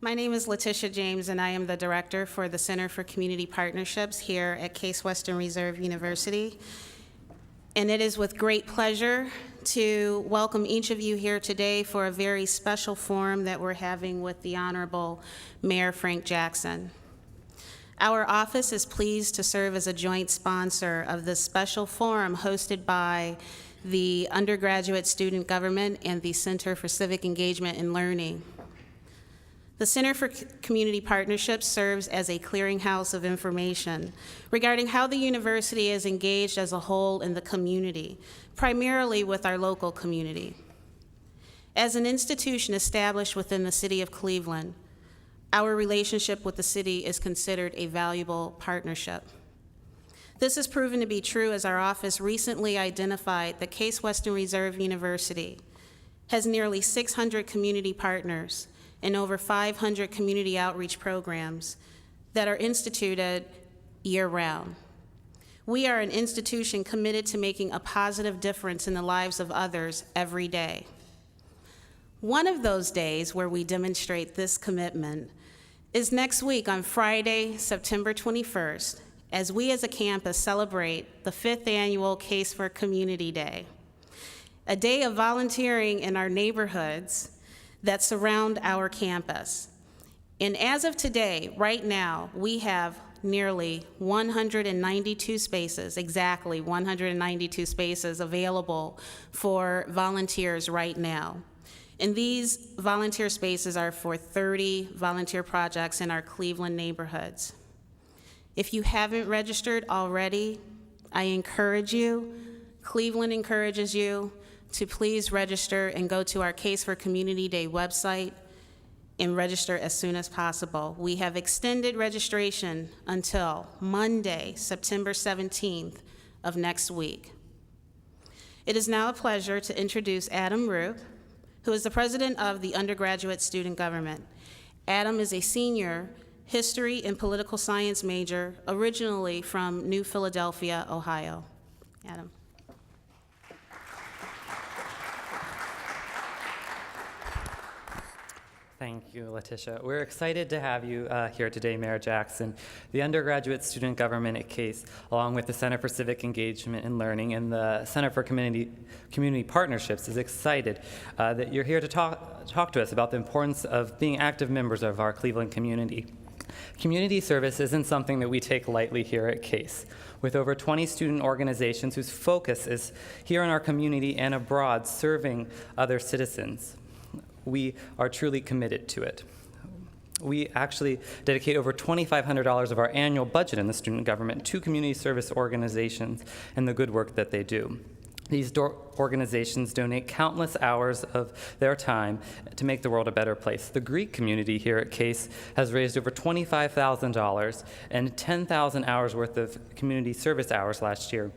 My name is Letitia James, and I am the director for the Center for Community Partnerships here at Case Western Reserve University. And it is with great pleasure to welcome each of you here today for a very special forum that we're having with the Honorable Mayor Frank Jackson. Our office is pleased to serve as a joint sponsor of this special forum hosted by the Undergraduate Student Government and the Center for Civic Engagement and Learning. The Center for Community Partnerships serves as a clearinghouse of information regarding how the university is engaged as a whole in the community, primarily with our local community. As an institution established within the city of Cleveland, our relationship with the city is considered a valuable partnership. This has proven to be true as our office recently identified that Case Western Reserve University has nearly 600 community partners and over 500 community outreach programs that are instituted year-round. We are an institution committed to making a positive difference in the lives of others every day. One of those days where we demonstrate this commitment is next week on Friday, September 21st, as we as a campus celebrate the 5th annual Case for Community Day, a day of volunteering in our neighborhoods that surround our campus. And as of today, right now, we have nearly 192 spaces, exactly 192 spaces available for volunteers right now. And these volunteer spaces are for 30 volunteer projects in our Cleveland neighborhoods. If you haven't registered already, I encourage you, Cleveland encourages you, to please register and go to our Case for Community Day website and register as soon as possible. We have extended registration until Monday, September 17th of next week. It is now a pleasure to introduce Adam Roop, who is the president of the Undergraduate Student Government. Adam is a senior history and political science major, originally from New Philadelphia, Ohio. Adam. Thank you, Letitia. We're excited to have you here today, Mayor Jackson. The Undergraduate Student Government at Case, along with the Center for Civic Engagement and Learning and the Center for Community Partnerships, is excited that you're here to talk to us about the importance of being active members of our Cleveland community. Community service isn't something that we take lightly here at Case. With over 20 student organizations whose focus is here in our community and abroad serving other citizens, we are truly committed to it. We actually dedicate over $2,500 of our annual budget in the student government to community service organizations and the good work that they do. These organizations donate countless hours of their time to make the world a better place. The Greek community here at Case has raised over $25,000 and 10,000 hours worth of community service hours last year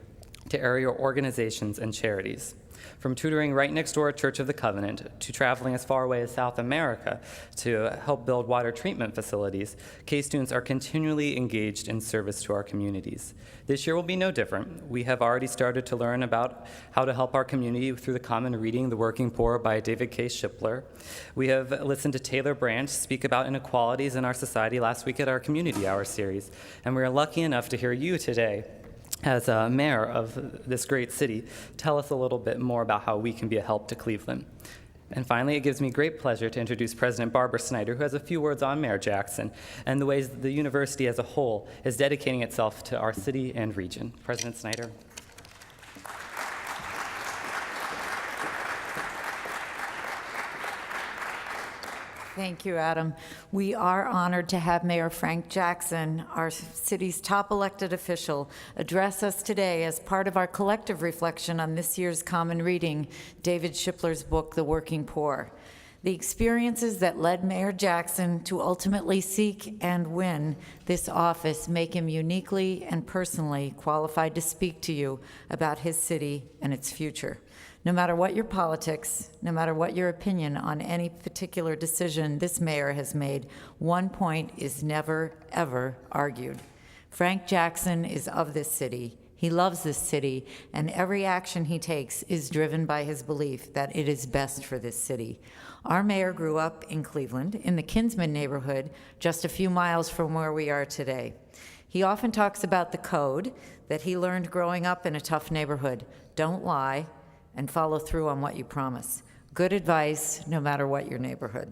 to area organizations and charities. From tutoring right next door at Church of the Covenant to traveling as far away as South America to help build water treatment facilities, Case students are continually engaged in service to our communities. This year will be no different. We have already started to learn about how to help our community through the common reading, The Working Poor by David K. Shipler. We have listened to Taylor Branch speak about inequalities in our society last week at our Community Hour series, and we are lucky enough to hear you today, as a mayor of this great city, tell us a little bit more about how we can be a help to Cleveland. And finally, it gives me great pleasure to introduce President Barbara Snyder, who has a few words on Mayor Jackson and the ways the university as a whole is dedicating itself to our city and region. President Snyder. Thank you, Adam. We are honored to have Mayor Frank Jackson, our city's top elected official, address us today as part of our collective reflection on this year's common reading, David Shipler's book, The Working Poor. The experiences that led Mayor Jackson to ultimately seek and win this office make him uniquely and personally qualified to speak to you about his city and its future. No matter what your politics, no matter what your opinion on any particular decision this mayor has made, one point is never, ever argued. Frank Jackson is of this city, He loves this city, and every action he takes is driven by his belief that it is best for this city. Our mayor grew up in Cleveland, in the Kinsman neighborhood, just a few miles from where we are today. He often talks about the code that he learned growing up in a tough neighborhood. Don't lie and follow through on what you promise. Good advice, no matter what your neighborhood.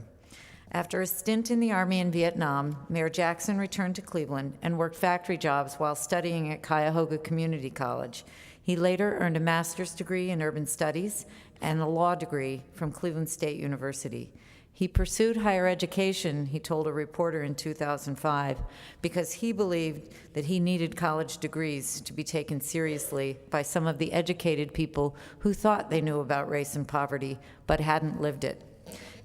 After a stint in the Army in Vietnam, Mayor Jackson returned to Cleveland and worked factory jobs while studying at Cuyahoga Community College. He later earned a master's degree in urban studies and a law degree from Cleveland State University. He pursued higher education, he told a reporter in 2005, because he believed that he needed college degrees to be taken seriously by some of the educated people who thought they knew about race and poverty but hadn't lived it.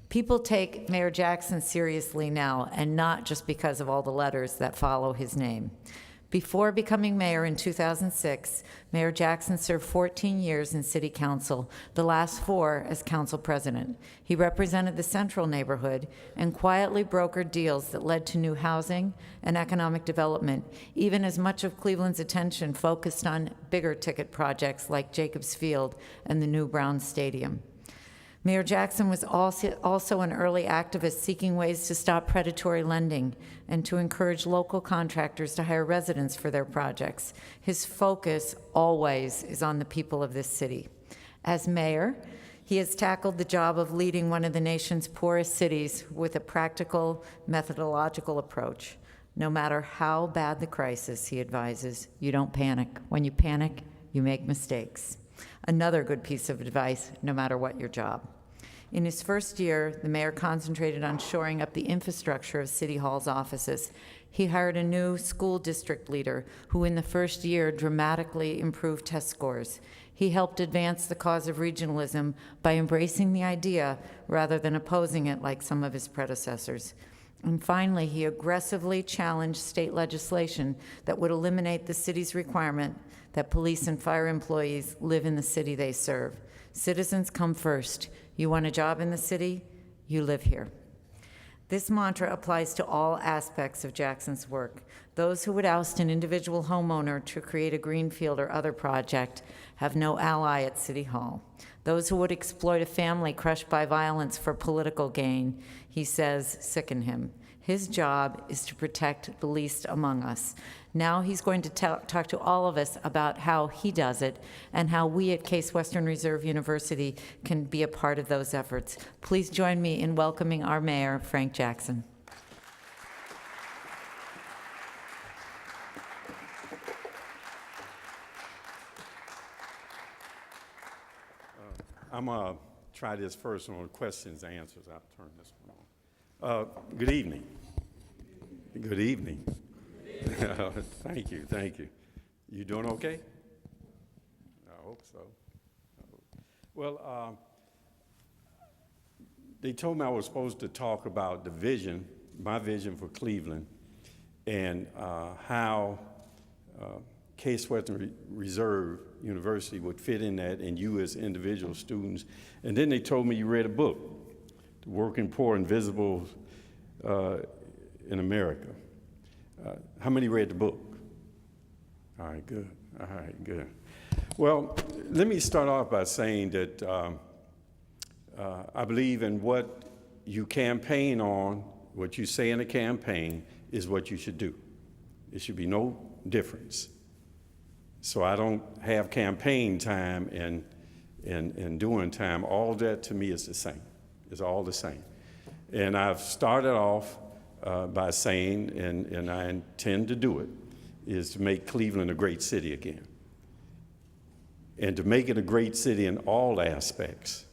People take Mayor Jackson seriously now, and not just because of all the letters that follow his name. Before becoming mayor in 2006, Mayor Jackson served 14 years in city council, the last 4 as council president. He represented the central neighborhood and quietly brokered deals that led to new housing and economic development, even as much of Cleveland's attention focused on bigger ticket projects like Jacobs Field and the new Brown Stadium. Mayor Jackson was also an early activist seeking ways to stop predatory lending and to encourage local contractors to hire residents for their projects. His focus always is on the people of this city. As mayor, he has tackled the job of leading one of the nation's poorest cities with a practical, methodological approach. No matter how bad the crisis, he advises, you don't panic. When you panic, you make mistakes. Another good piece of advice, no matter what your job. In his first year, the mayor concentrated on shoring up the infrastructure of City Hall's offices. He hired a new school district leader who in the first year dramatically improved test scores. He helped advance the cause of regionalism by embracing the idea rather than opposing it like some of his predecessors. And finally, he aggressively challenged state legislation that would eliminate the city's requirement that police and fire employees live in the city they serve. Citizens come first. You want a job in the city? You live here. This mantra applies to all aspects of Jackson's work. Those who would oust an individual homeowner to create a greenfield or other project have no ally at City Hall. Those who would exploit a family crushed by violence for political gain, he says, sicken him. His job is to protect the least among us. Now he's going to talk to all of us about how he does it and how we at Case Western Reserve University can be a part of those efforts. Please join me in welcoming our mayor, Frank Jackson. I'm going to try this first on questions and answers. I'll turn this one on. Good evening. Good evening. Thank you, thank you. You doing okay? I hope so. Well, they told me I was supposed to talk about the vision, my vision for Cleveland, and how Case Western Reserve University would fit in that, and you as individual students. And then they told me you read a book, The Working Poor and Visible in America. How many read the book? All right, good. All right, good. Well, let me start off by saying that I believe in what you campaign on, what you say in a campaign is what you should do. It should be no difference. So I don't have campaign time and doing time. All that to me is the same. It's all the same. And I've started off by saying, and I intend to do it, is to make Cleveland a great city again. And to make it a great city in all aspects.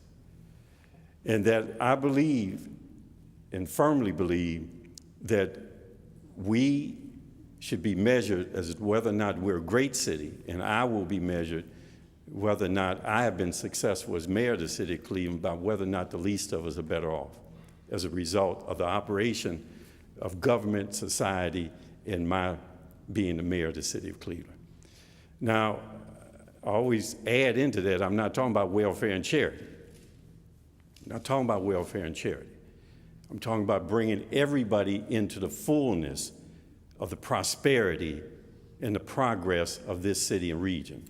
And that I believe and firmly believe that we should be measured as whether or not we're a great city, and I will be measured whether or not I have been successful as mayor of the city of Cleveland by whether or not the least of us are better off as a result of the operation of government, society, and my being the mayor of the city of Cleveland. Now, I always add into that, I'm not talking about welfare and charity. I'm not talking about welfare and charity. I'm talking about bringing everybody into the fullness of the prosperity and the progress of this city and region.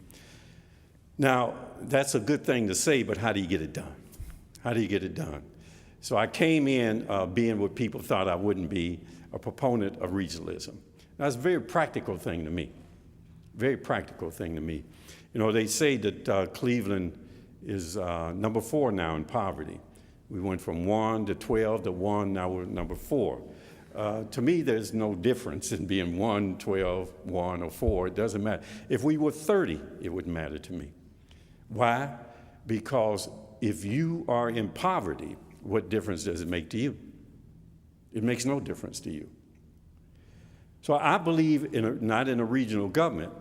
Now, that's a good thing to say, but how do you get it done? How do you get it done? So I came in being what people thought I wouldn't be, a proponent of regionalism. That's a very practical thing to me, very practical thing to me. You know, they say that Cleveland is number 4 now in poverty. We went from 1 to 12 to 1, now we're number 4. To me, there's no difference in being 1, 12, 1, or 4. It doesn't matter. If we were 30, it wouldn't matter to me. Why? Because if you are in poverty, what difference does it make to you? It makes no difference to you. So I believe not in a regional government,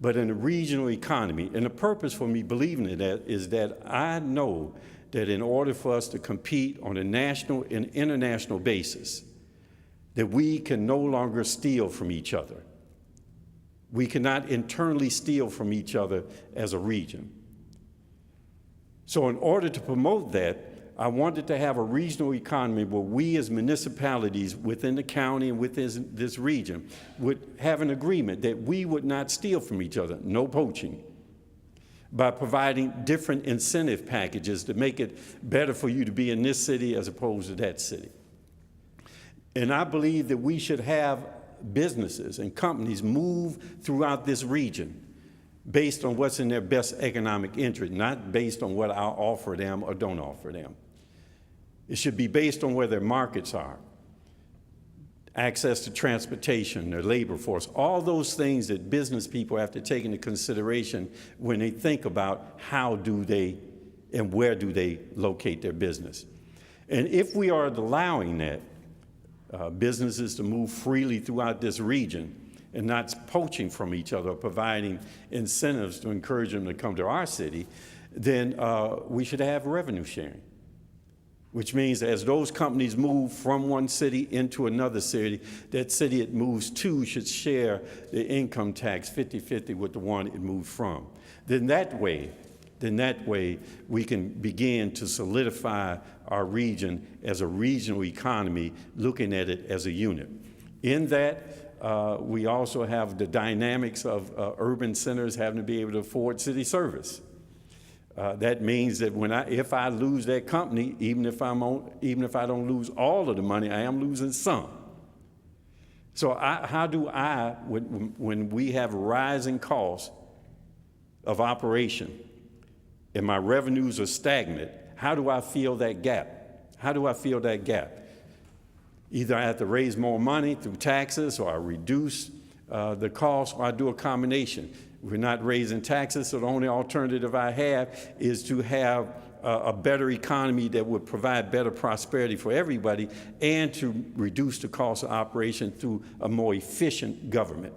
but in a regional economy. And the purpose for me believing in that is that I know that in order for us to compete on a national and international basis, that we can no longer steal from each other. We cannot internally steal from each other as a region. So in order to promote that, I wanted to have a regional economy where we as municipalities within the county and within this region would have an agreement that we would not steal from each other, no poaching, by providing different incentive packages to make it better for you to be in this city as opposed to that city. And I believe that we should have businesses and companies move throughout this region based on what's in their best economic interest, not based on what I offer them or don't offer them. It should be based on where their markets are, access to transportation, their labor force, all those things that business people have to take into consideration when they think about how do they and where do they locate their business. And if we are allowing that, businesses to move freely throughout this region and not poaching from each other, or providing incentives to encourage them to come to our city, then we should have revenue sharing, which means as those companies move from one city into another city, that city it moves to should share the income tax 50-50 with the one it moved from. Then that way, we can begin to solidify our region as a regional economy, looking at it as a unit. In that, we also have the dynamics of urban centers having to be able to afford city service. That means that if I lose that company, even if I don't lose all of the money, I am losing some. So how do I, when we have rising costs of operation and my revenues are stagnant, how do I fill that gap? How do I fill that gap? Either I have to raise more money through taxes, or I reduce the cost, or I do a combination. We're not raising taxes, so the only alternative I have is to have a better economy that would provide better prosperity for everybody, and to reduce the cost of operation through a more efficient government.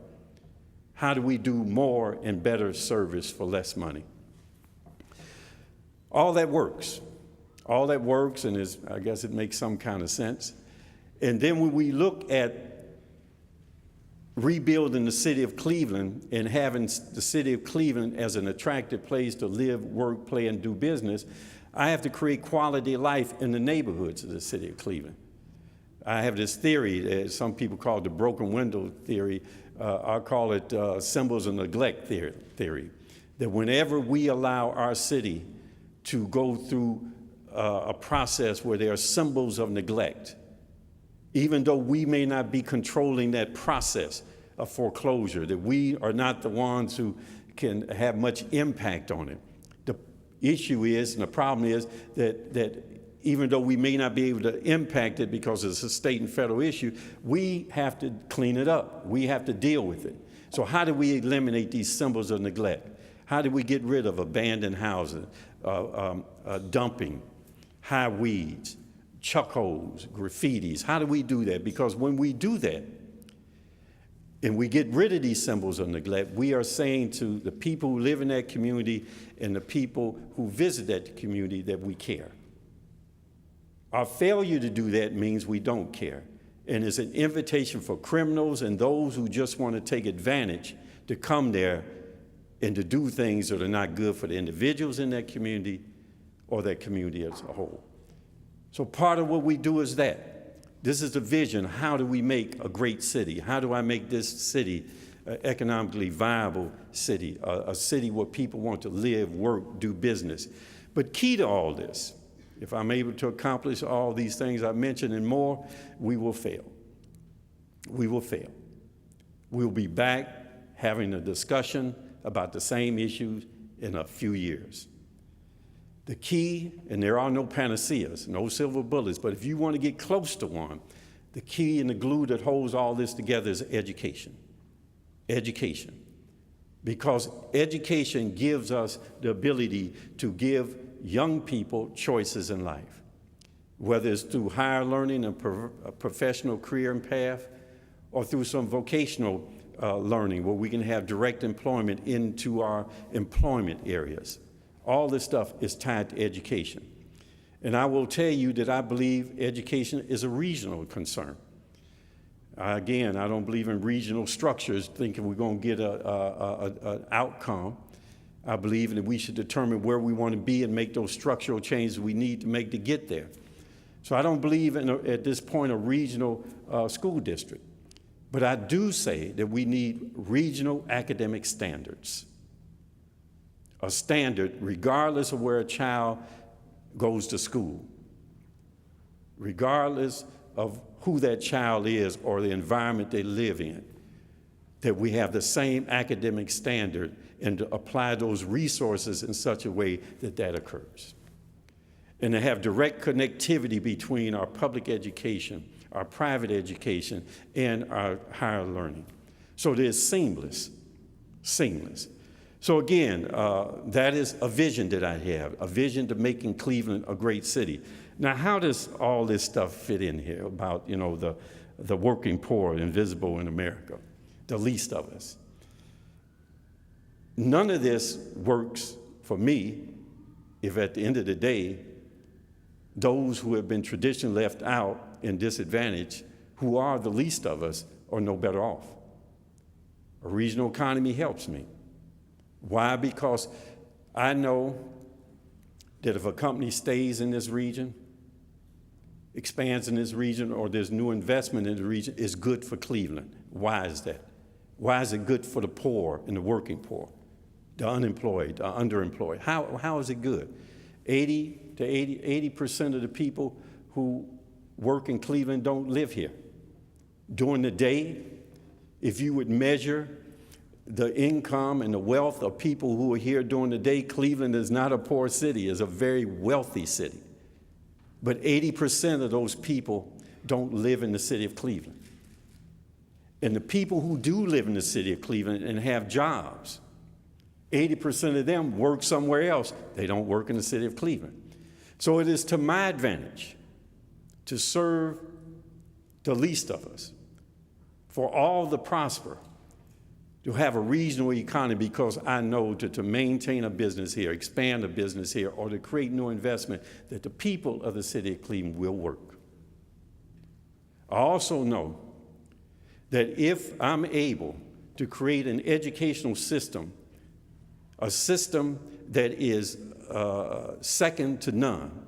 How do we do more and better service for less money? All that works. All that works, and I guess it makes some kind of sense. And then when we look at rebuilding the city of Cleveland and having the city of Cleveland as an attractive place to live, work, play, and do business, I have to create quality of life in the neighborhoods of the city of Cleveland. I have this theory that some people call it the broken window theory. I call it symbols of neglect theory. That whenever we allow our city to go through a process where there are symbols of neglect, even though we may not be controlling that process of foreclosure, that we are not the ones who can have much impact on it. The issue is, and the problem is, that even though we may not be able to impact it because it's a state and federal issue, we have to clean it up. We have to deal with it. So how do we eliminate these symbols of neglect? How do we get rid of abandoned houses, dumping, high weeds, chuck holes, graffitis? How do we do that? Because when we do that, and we get rid of these symbols of neglect, we are saying to the people who live in that community and the people who visit that community that we care. Our failure to do that means we don't care. And it's an invitation for criminals and those who just want to take advantage to come there and to do things that are not good for the individuals in that community or that community as a whole. So part of what we do is that. This is the vision. How do we make a great city? How do I make this city economically viable city, a city where people want to live, work, do business. But key to all this, if I'm able to accomplish all these things I mentioned and more, we will fail. We will fail. We'll be back having a discussion about the same issues in a few years. The key, and there are no panaceas, no silver bullets, but if you want to get close to one, the key and the glue that holds all this together is education. Education. Because education gives us the ability to give young people choices in life, whether it's through higher learning and a professional career and path, or through some vocational learning where we can have direct employment into our employment areas. All this stuff is tied to education. And I will tell you that I believe education is a regional concern. Again, I don't believe in regional structures thinking we're going to get an outcome. I believe that we should determine where we want to be and make those structural changes we need to make to get there. So I don't believe in, at this point, a regional school district. But I do say that we need regional academic standards. A standard regardless of where a child goes to school, regardless of who that child is or the environment they live in, that we have the same academic standard and to apply those resources in such a way that that occurs. And to have direct connectivity between our public education, our private education, and our higher learning. So it is seamless, seamless. So again, that is a vision that I have, a vision to making Cleveland a great city. Now, how does all this stuff fit in here about, you know, the working poor, invisible in America, the least of us? None of this works for me if at the end of the day, those who have been traditionally left out and disadvantaged, who are the least of us, are no better off. A regional economy helps me. Why? Because I know that if a company stays in this region, expands in this region, or there's new investment in the region, it's good for Cleveland. Why is that? Why is it good for the poor and the working poor, the unemployed, the underemployed? How is it good? 80% of the people who work in Cleveland don't live here. During the day, if you would measure the income and the wealth of people who are here during the day, Cleveland is not a poor city, it's a very wealthy city. But 80% of those people don't live in the city of Cleveland. And the people who do live in the city of Cleveland and have jobs, 80% of them work somewhere else. They don't work in the city of Cleveland. So it is to my advantage to serve the least of us, for all to prosper, to have a regional economy, because I know that to maintain a business here, expand a business here, or to create new investment, that the people of the city of Cleveland will work. I also know that if I'm able to create an educational system, a system that is second to none,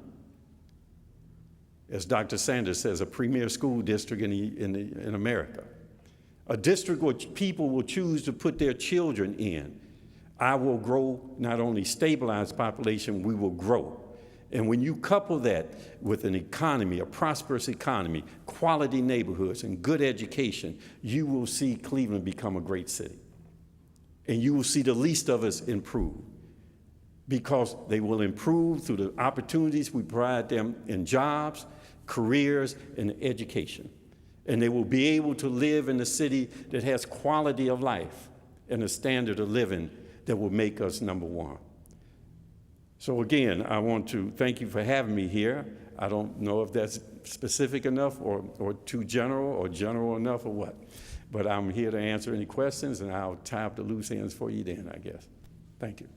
as Dr. Sanders says, a premier school district in America, a district which people will choose to put their children in, I will grow, not only stabilize population, we will grow. And when you couple that with an economy, a prosperous economy, quality neighborhoods, and good education, you will see Cleveland become a great city. And you will see the least of us improve, because they will improve through the opportunities we provide them in jobs, careers, and education. And they will be able to live in a city that has quality of life and a standard of living that will make us number one. So again, I want to thank you for having me here. I don't know if that's specific enough or too general, or general enough, or what. But I'm here to answer any questions, and I'll tie up the loose ends for you then, I guess. Thank you.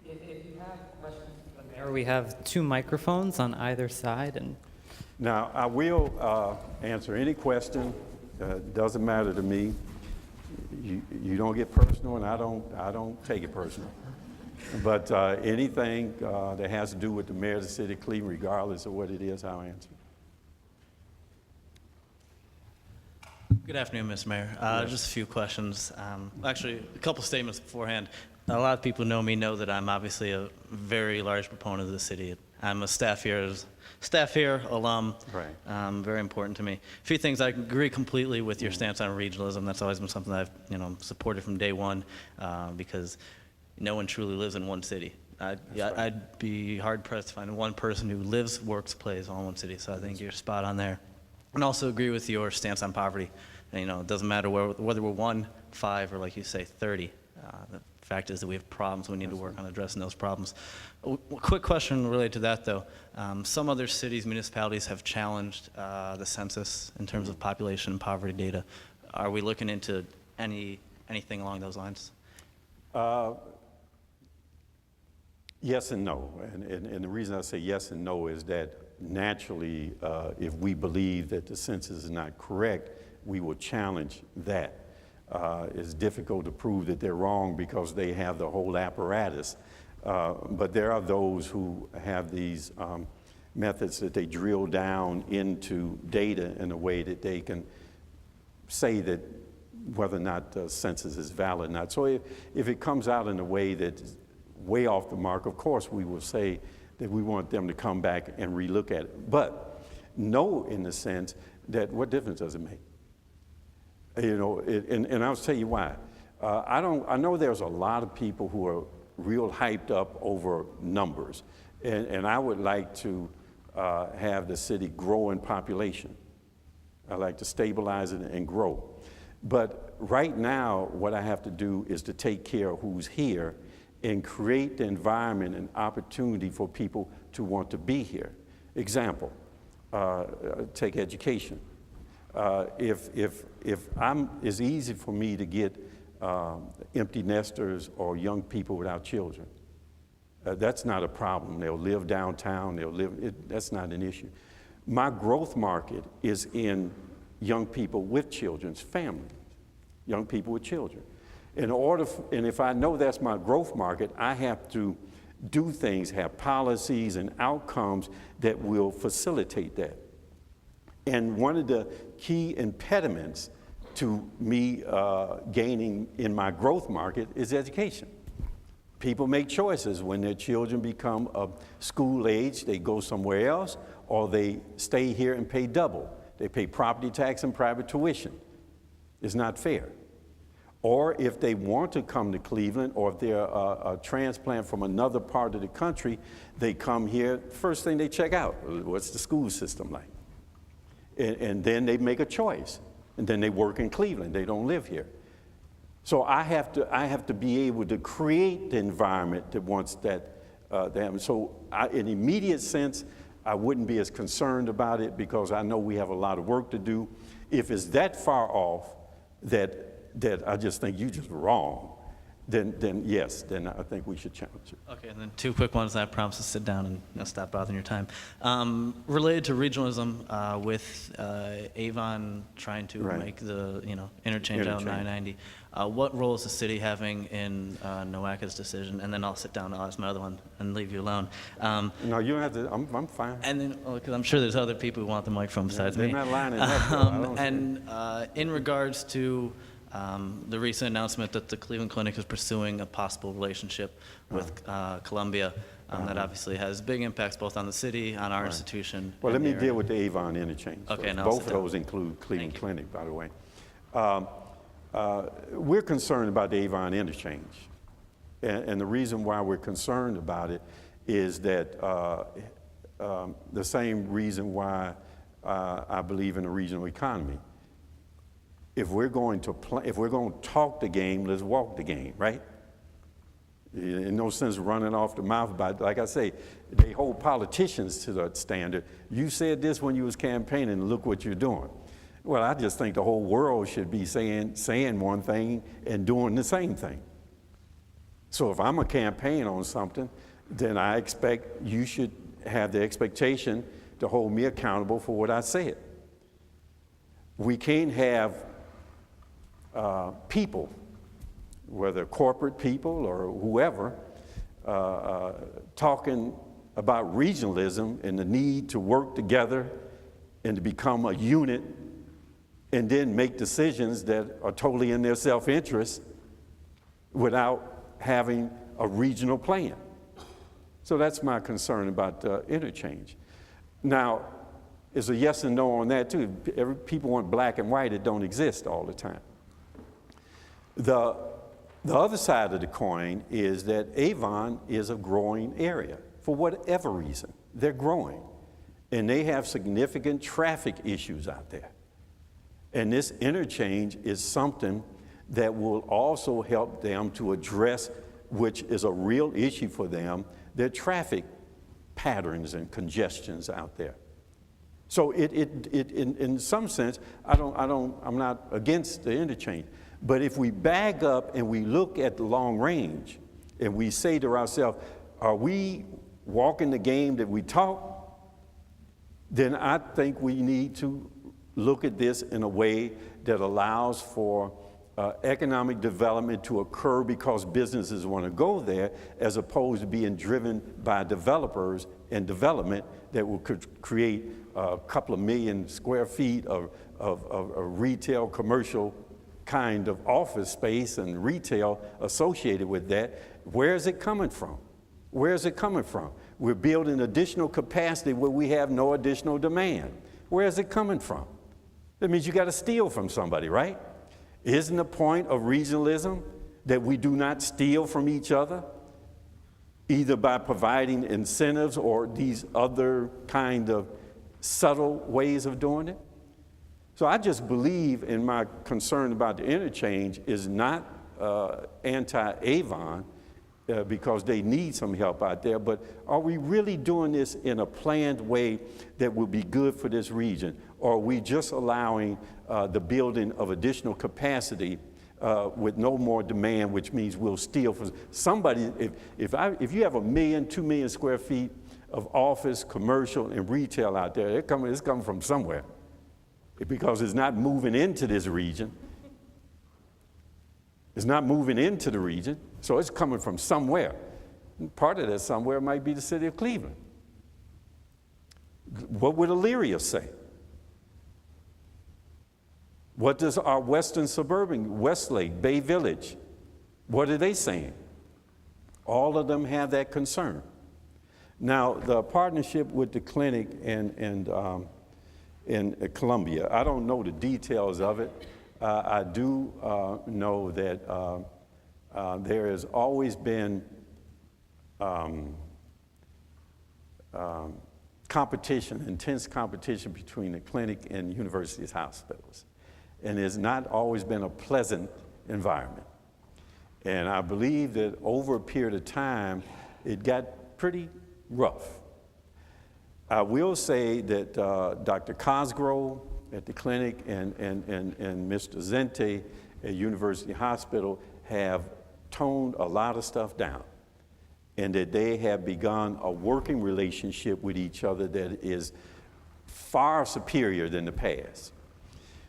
If you have questions for the mayor, we have 2 microphones on either side. And now, I will answer any question. Doesn't matter to me. You don't get personal, and I don't take it personal. But anything that has to do with the mayor of the city of Cleveland, regardless of what it is, I'll answer. Good afternoon, Mr. Mayor. Just a few questions. Actually, a couple statements beforehand. A lot of people know that I'm obviously a very large proponent of the city. I'm a staff here, alum. Right. Very important to me. A few things I agree completely with your stance on regionalism. That's always been something I've supported from day one, because no one truly lives in one city. I'd be hard pressed to find one person who lives, works, plays all in one city. So I think you're spot on there. And also agree with your stance on poverty. And, it doesn't matter whether we're 1, 5, or like you say, 30. The fact is that we have problems. We need to work on addressing those problems. A quick question related to that, though. Some other cities, municipalities have challenged the census in terms of population and poverty data. Are we looking into anything along those lines? Yes and no. And the reason I say yes and no is that naturally, if we believe that the census is not correct, we will challenge that. It's difficult to prove that they're wrong because they have the whole apparatus. But there are those who have these methods that they drill down into data in a way that they can say that whether or not the census is valid or not. So if it comes out in a way that's way off the mark, of course we will say that we want them to come back and relook at it. But no, in the sense that what difference does it make? And I'll tell you why. I know there's a lot of people who are real hyped up over numbers, and I would like to have the city grow in population. I like to stabilize it and grow. But right now, what I have to do is to take care of who's here and create the environment and opportunity for people to want to be here. Example, take education. It's easy for me to get empty nesters or young people without children. That's not a problem. They'll live downtown, that's not an issue. My growth market is in young people with children's families, young people with children. And if I know that's my growth market, I have to do things, have policies and outcomes that will facilitate that. And one of the key impediments to me gaining in my growth market is education. People make choices when their children become of school age, they go somewhere else, or they stay here and pay double. They pay property tax and private tuition. It's not fair. Or if they want to come to Cleveland, or if they're a transplant from another part of the country, they come here, first thing they check out, what's the school system like? And then they make a choice. And then they work in Cleveland, they don't live here. So I have to be able to create the environment that wants that to happen. So in immediate sense, I wouldn't be as concerned about it because I know we have a lot of work to do. If it's that far off that I just think you're just wrong, then yes, then I think we should challenge it. Okay, and then 2 quick ones, and I promise to sit down and stop bothering your time. Related to regionalism, with Avon trying to make the interchange out 990, what role is the city having in NOACA's decision? And then I'll sit down, I'll ask my other one, and leave you alone. No, you don't have to. I'm fine. And then, because I'm sure there's other people who want the microphone besides me. They're not lining up. And in regards to the recent announcement that the Cleveland Clinic is pursuing a possible relationship with Columbia, that obviously has big impacts both on the city, on our institution. Well, let me deal with the Avon interchange. Okay, no, both of those include Cleveland Clinic, by the way. We're concerned about the Avon interchange. And the reason why we're concerned about it is that the same reason why I believe in the regional economy. If we're going to talk the game, let's walk the game, right? In no sense running off the mouth about, like I say, they hold politicians to that standard. You said this when you was campaigning, and look what you're doing. Well, I just think the whole world should be saying one thing and doing the same thing. So if I'm a campaign on something, then I expect you should have the expectation to hold me accountable for what I said. We can't have people, whether corporate people or whoever, talking about regionalism and the need to work together and to become a unit and then make decisions that are totally in their self-interest without having a regional plan. So that's my concern about interchange. Now, it's a yes and no on that too. People want black and white. It don't exist all the time. The other side of the coin is that Avon is a growing area. For whatever reason, they're growing. And they have significant traffic issues out there. And this interchange is something that will also help them to address, which is a real issue for them, their traffic patterns and congestions out there. So in some sense, I'm not against the interchange. But if we back up and we look at the long range and we say to ourselves, are we walking the game that we talk? Then I think we need to look at this in a way that allows for economic development to occur because businesses want to go there, as opposed to being driven by developers and development that will create a couple of million square feet of retail, commercial kind of office space and retail associated with that. Where is it coming from? Where is it coming from? We're building additional capacity where we have no additional demand. Where is it coming from? That means you got to steal from somebody, right? Isn't the point of regionalism that we do not steal from each other, either by providing incentives or these other kind of subtle ways of doing it? So I just believe in my concern about the interchange is not anti-Avon because they need some help out there, but are we really doing this in a planned way that will be good for this region? Or are we just allowing the building of additional capacity with no more demand, which means we'll steal from somebody? If you have 1 million, 2 million square feet of office, commercial, and retail out there, it's coming from somewhere because it's not moving into this region. It's not moving into the region, so it's coming from somewhere. And part of that somewhere might be the city of Cleveland. What would Elyria say? What does our western suburban, Westlake, Bay Village, what are they saying? All of them have that concern. Now, the partnership with the clinic in Columbia, I don't know the details of it. I do know that there has always been competition, intense competition between the clinic and universities' hospitals. And it's not always been a pleasant environment. And I believe that over a period of time, it got pretty rough. I will say that Dr. Cosgrove at the clinic and Mr. Zente at University Hospital have toned a lot of stuff down, and that they have begun a working relationship with each other that is far superior than the past.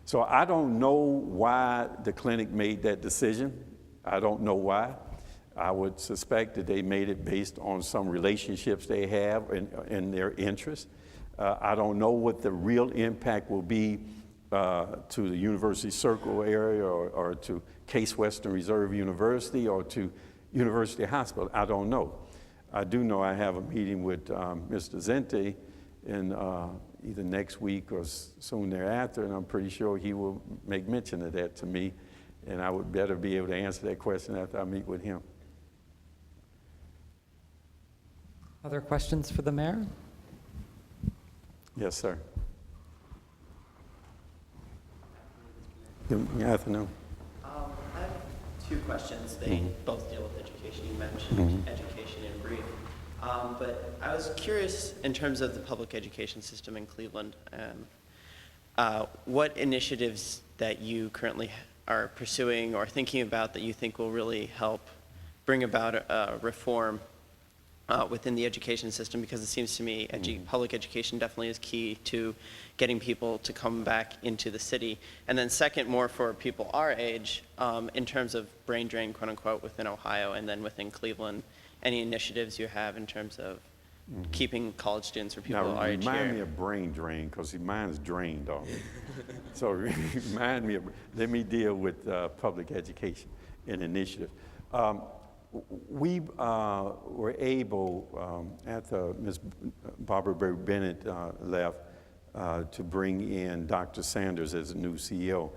So I don't know why the clinic made that decision. I don't know why. I would suspect that they made it based on some relationships they have and their interests. I don't know what the real impact will be to the University Circle area or to Case Western Reserve University or to University Hospital. I don't know. I do know I have a meeting with Mr. Zente in either next week or soon thereafter, and I'm pretty sure he will make mention of that to me, and I would better be able to answer that question after I meet with him. Other questions for the mayor? Yes, sir. Good afternoon. I have two questions. They both deal with education. You mentioned education in brief. But I was curious in terms of the public education system in Cleveland, what initiatives that you currently are pursuing or thinking about that you think will really help bring about a reform within the education system, because it seems to me public education definitely is key to getting people to come back into the city. And then second, more for people our age, in terms of brain drain, quote unquote, within Ohio and then within Cleveland, any initiatives you have in terms of keeping college students or people Now, our age remind me here. of brain drain, because mine is drained already. So remind me, let me deal with public education and initiative. We were able, after Ms. Barbara Bennett left, to bring in Dr. Sanders as the new CEO.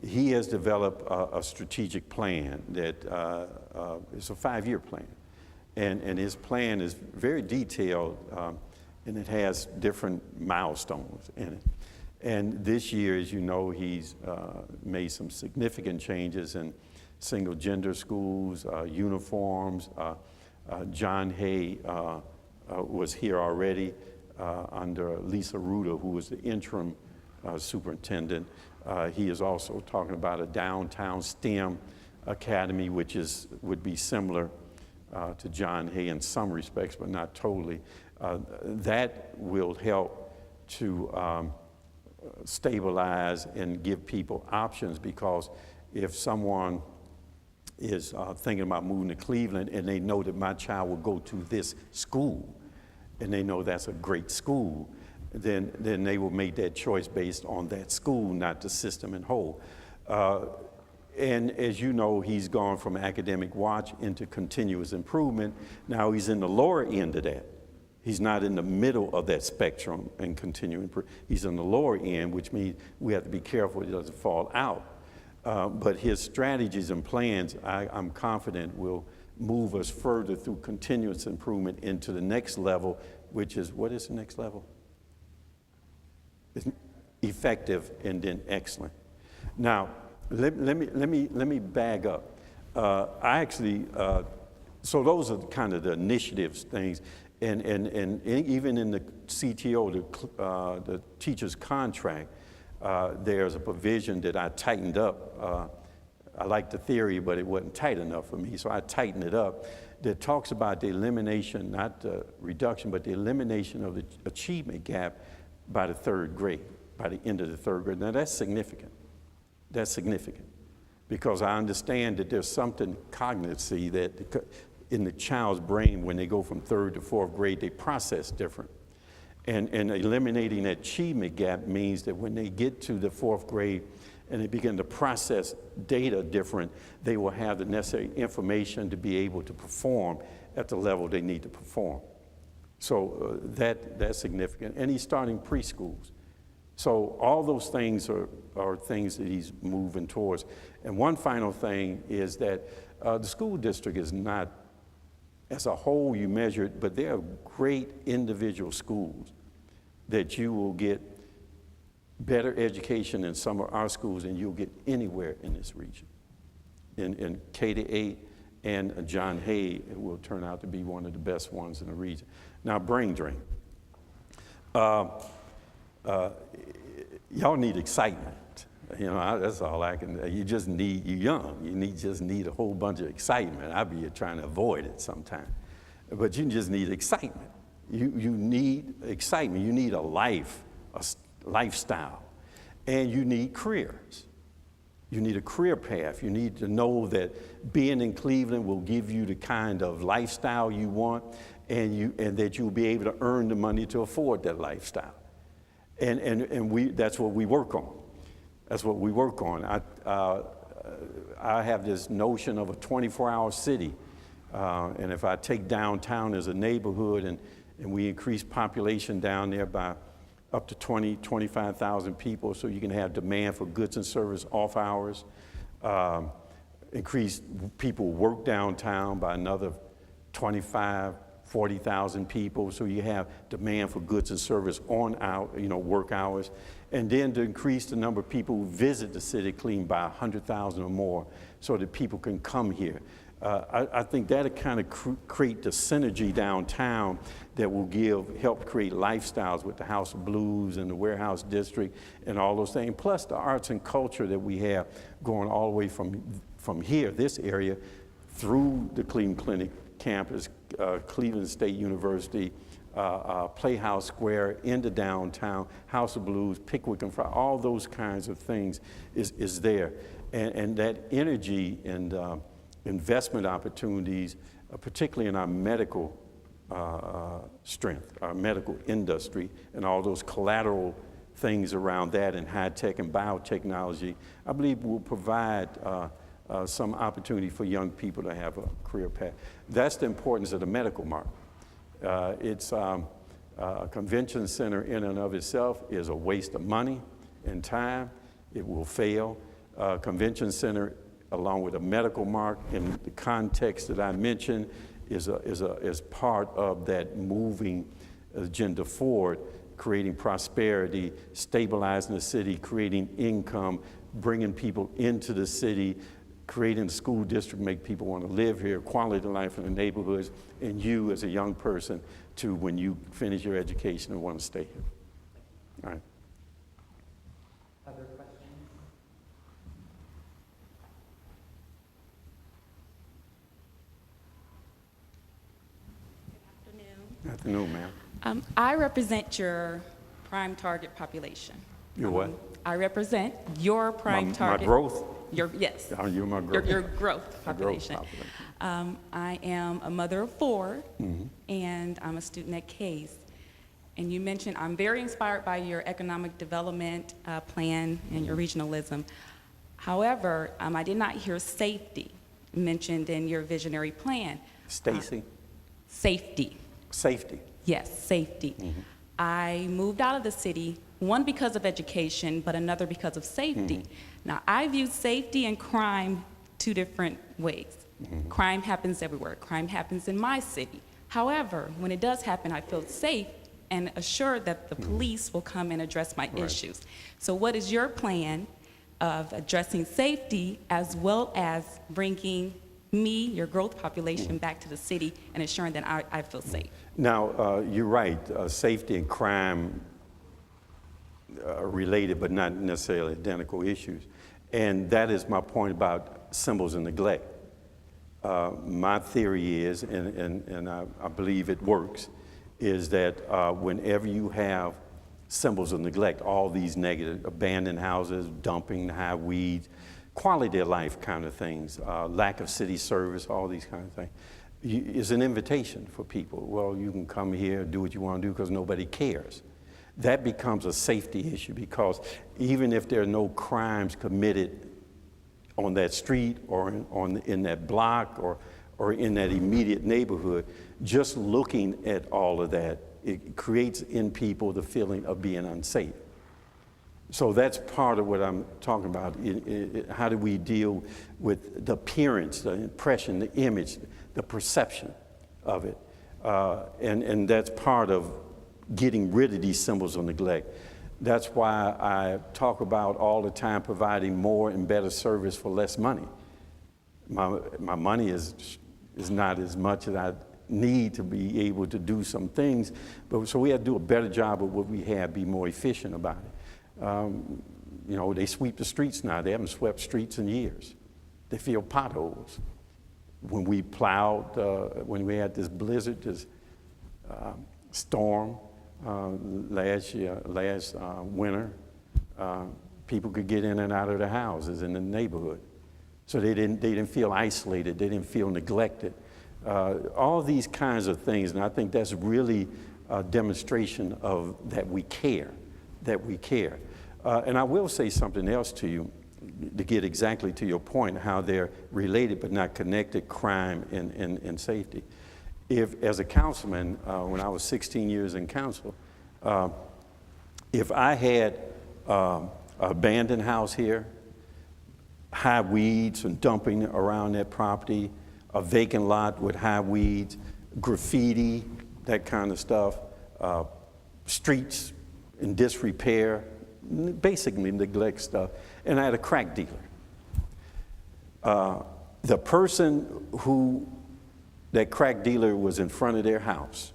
He has developed a strategic plan that is a 5-year plan. And his plan is very detailed, and it has different milestones in it. And this year, as you know, he's made some significant changes in single-gender schools, uniforms. John Hay was here already under Lisa Ruda, who was the interim superintendent. He is also talking about a downtown STEM academy, which would be similar to John Hay in some respects, but not totally. That will help to stabilize and give people options, because if someone is thinking about moving to Cleveland and they know that my child will go to this school and they know that's a great school, then they will make that choice based on that school, not the system in whole. And as you know, he's gone from academic watch into continuous improvement. Now he's in the lower end of that. He's not in the middle of that spectrum and continuing. He's in the lower end, which means we have to be careful he doesn't fall out. But his strategies and plans, I'm confident, will move us further through continuous improvement into the next level, which is, what is the next level? It's effective and then excellent. Now, let me bag up. I actually, so those are kind of the initiatives things, and even in the CTO, the teacher's contract, there's a provision that I tightened up. I like the theory, but it wasn't tight enough for me, so I tightened it up. That talks about the elimination, not the reduction, but the elimination of the achievement gap by the 3rd grade, by the end of the 3rd grade. Now that's significant. That's significant, because I understand that there's something cognitively that in the child's brain, when they go from 3rd to 4th grade, they process different. And eliminating that achievement gap means that when they get to the 4th grade and they begin to process data different, they will have the necessary information to be able to perform at the level they need to perform. So that's significant. And he's starting preschools. So all those things are things that he's moving towards. And one final thing is that the school district is not, as a whole you measure it, but there are great individual schools that you will get better education in some of our schools than you'll get anywhere in this region. In K-8 and John Hay will turn out to be one of the best ones in the region. Now, brain drain. Y'all need excitement. You know, that's all I can. You just need, you're young. You just need a whole bunch of excitement. I'll be trying to avoid it sometimes. But you just need excitement. You need excitement. You need a lifestyle. And you need careers. You need a career path. You need to know that being in Cleveland will give you the kind of lifestyle you want, and that you'll be able to earn the money to afford that lifestyle. And that's what we work on. That's what we work on. I have this notion of a 24-hour city. And if I take downtown as a neighborhood and we increase population down there by up to 25,000 people, so you can have demand for goods and service off hours, increase people work downtown by another 40,000 people, so you have demand for goods and service on work hours, and then to increase the number of people who visit the city of Cleveland by 100,000 or more, so that people can come here. I think that'll kind of create the synergy downtown that will help create lifestyles with the House of Blues and the Warehouse District and all those things, plus the arts and culture that we have going all the way from here, this area, through the Cleveland Clinic campus, Cleveland State University, Playhouse Square, into downtown, House of Blues, Pickwick and Fry, all those kinds of things is there. And that energy and investment opportunities particularly in our medical strength, our medical industry, and all those collateral things around that, and high tech and biotechnology, I believe will provide some opportunity for young people to have a career path. That's the importance of the medical market. It's a convention center in and of itself is a waste of money and time. It will fail. Convention center, along with a medical mark in the context that I mentioned, is part of that moving agenda forward, creating prosperity, stabilizing the city, creating income, bringing people into the city, creating a school district, make people want to live here, quality of life in the neighborhoods, and you as a young person to, when you finish your education, and want to stay here. All right. Other questions? Afternoon. Afternoon, ma'am. I represent your prime target population. Your what? I represent your prime target. My growth? Yes. Oh, you're my growth. Your growth My growth population. population. I am a mother of 4, Mm-hmm. and I'm a student at Case. And you mentioned, I'm very inspired by your economic development plan and your regionalism. However, I did not hear safety mentioned in your visionary plan. Stacy? Safety. Safety. Yes, safety. I moved out of the city, one because of education, but another because of safety. Now, I view safety and crime 2 different ways. Crime happens everywhere. Crime happens in my city. However, when it does happen, I feel safe and assured that the police will come and address my issues. So what is your plan of addressing safety as well as bringing me, your growth population, back to the city and ensuring that I feel safe? Now, you're right. Safety and crime are related, but not necessarily identical issues. And that is my point about symbols of neglect. My theory is, and I believe it works, is that whenever you have symbols of neglect, all these negative, abandoned houses, dumping, high weeds, quality of life kind of things, lack of city service, all these kind of things, is an invitation for people. Well, you can come here, do what you want to do because nobody cares. That becomes a safety issue because even if there are no crimes committed on that street or in that block or in that immediate neighborhood, just looking at all of that, it creates in people the feeling of being unsafe. So that's part of what I'm talking about. How do we deal with the appearance, the impression, the image, the perception of it? And that's part of getting rid of these symbols of neglect. That's why I talk about all the time providing more and better service for less money. My money is not as much as I need to be able to do some things, but so we have to do a better job of what we have, be more efficient about it. You know, they sweep the streets now. They haven't swept streets in years. They fill potholes. When we plowed, when we had this blizzard, this storm last winter, people could get in and out of their houses in the neighborhood. So they didn't feel isolated. They didn't feel neglected. All these kinds of things, and I think that's really a demonstration of that we care. And I will say something else to you to get exactly to your point, how they're related but not connected, crime and safety. If, as a councilman, when I was 16 years in council, if I had an abandoned house here, high weeds and dumping around that property, a vacant lot with high weeds, graffiti, that kind of stuff, streets in disrepair, basically neglect stuff, and I had a crack dealer. The person that crack dealer was in front of their house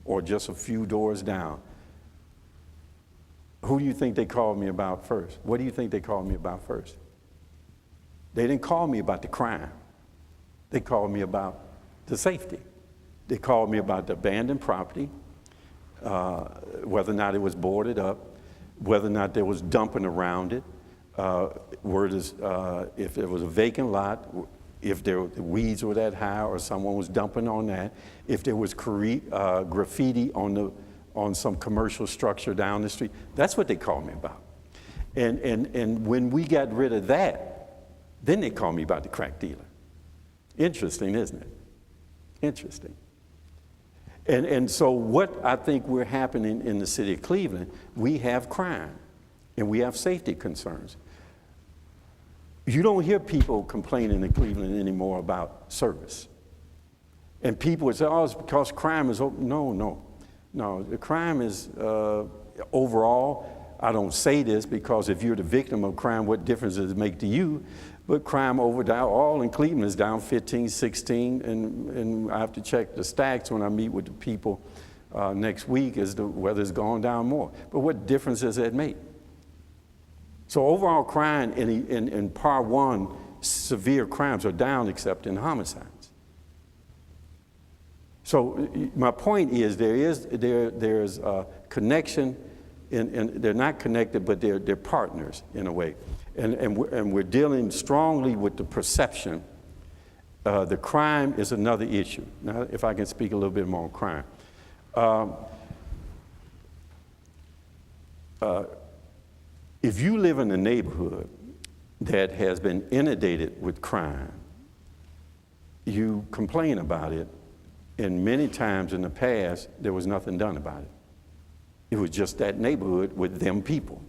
or just a few doors down, who do you think they called me about first? What do you think they called me about first? They didn't call me about the crime. They called me about the safety. They called me about the abandoned property, whether or not it was boarded up, whether or not there was dumping around it, if it was a vacant lot, if the weeds were that high or someone was dumping on that, if there was graffiti on some commercial structure down the street. That's what they called me about. And when we got rid of that, then they called me about the crack dealer. Interesting, isn't it? Interesting. And so what I think we're happening in the city of Cleveland, we have crime and we have safety concerns. You don't hear people complaining in Cleveland anymore about service. And people would say, oh, it's because crime is open. No. The crime is overall. I don't say this because if you're the victim of crime, what difference does it make to you? But crime all in Cleveland is down 15, 16, and I have to check the stats when I meet with the people next week as to whether it's gone down more. But what difference does that make? So overall crime in Par 1, severe crimes are down except in homicides. So my point is there's a connection, and they're not connected, but they're partners in a way. And we're dealing strongly with the perception. The crime is another issue. Now, if I can speak a little bit more on crime. If you live in a neighborhood that has been inundated with crime, you complain about it, and many times in the past, there was nothing done about it. It was just that neighborhood with them people.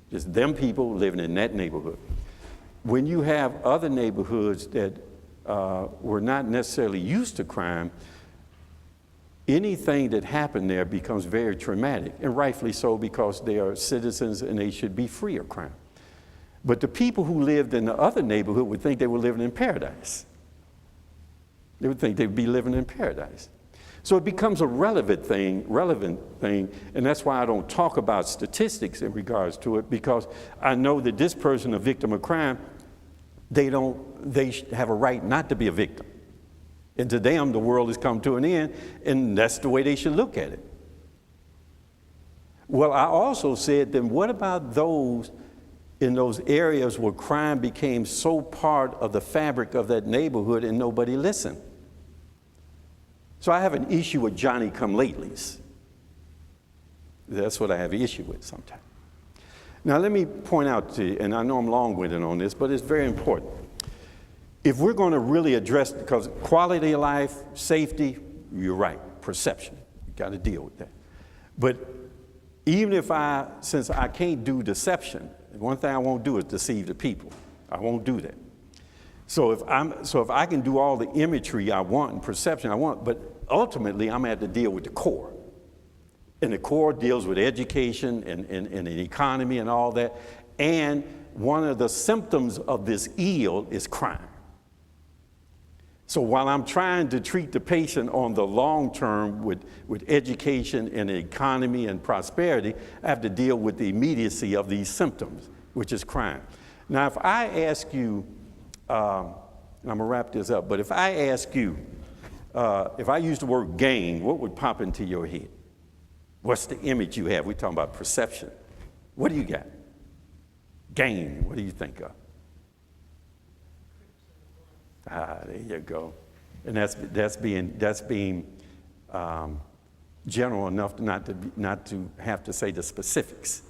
Just them people living in that neighborhood. When you have other neighborhoods that were not necessarily used to crime, anything that happened there becomes very traumatic, and rightfully so because they are citizens and they should be free of crime. But the people who lived in the other neighborhood would think they were living in paradise. They would think they'd be living in paradise. So it becomes a relevant thing, and that's why I don't talk about statistics in regards to it, because I know that this person, a victim of crime, they have a right not to be a victim. And to them, the world has come to an end, and that's the way they should look at it. Well, I also said, then what about those in those areas where crime became so part of the fabric of that neighborhood and nobody listened? So I have an issue with Johnny-come-latelys. That's what I have an issue with sometimes. Now let me point out to you, and I know I'm long-winded on this, but it's very important. If we're going to really address, because quality of life, safety, you're right, perception, you got to deal with that. But even since I can't do deception, one thing I won't do is deceive the people. I won't do that. So if I can do all the imagery I want and perception I want, but ultimately I'm going to have to deal with the core. And the core deals with education and the economy and all that. And one of the symptoms of this ill is crime. So while I'm trying to treat the patient on the long term with education and the economy and prosperity, I have to deal with the immediacy of these symptoms, which is crime. Now, if I ask you, and I'm going to wrap this up, but if I ask you, if I use the word gang, what would pop into your head? What's the image you have? We're talking about perception. What do you got? Gang, what do you think of? There you go. And that's being general enough not to have to say the specifics.